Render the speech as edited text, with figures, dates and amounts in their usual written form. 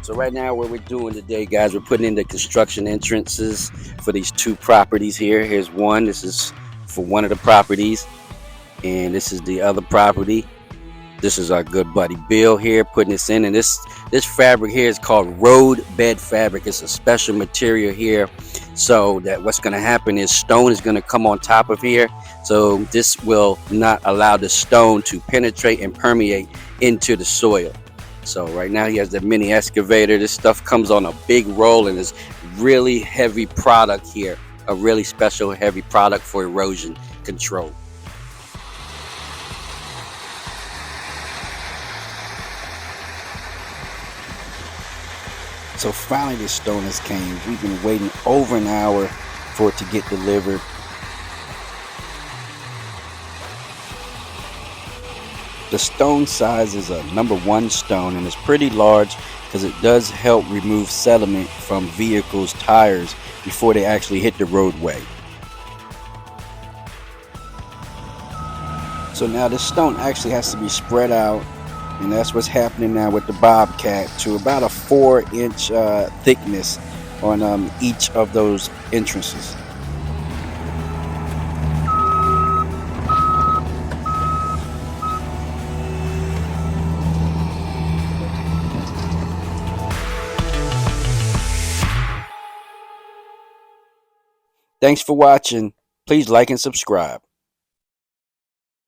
So right now what we're doing today, guys, we're putting in the construction entrances for these two properties here. Here's one. This is for one of the properties, and this is the other property. This is our good buddy Bill here putting this in, and this fabric here is called road bed fabric. It's a special material here, so that what's going to happen is stone is going to come on top of here, so this will not allow the stone to penetrate and permeate into the soil. So right now he has the mini excavator. This stuff comes on a big roll and is really heavy product here, a really special heavy product for erosion control. So finally this stone has came. We've been waiting over an hour for it to get delivered. The stone size is a #1 stone, and it's pretty large because it does help remove sediment from vehicles' tires before they actually hit the roadway. So now this stone actually has to be spread out, and that's what's happening now with the Bobcat, to about a 4-inch thickness on each of those entrances. Thanks for watching. Please like and subscribe.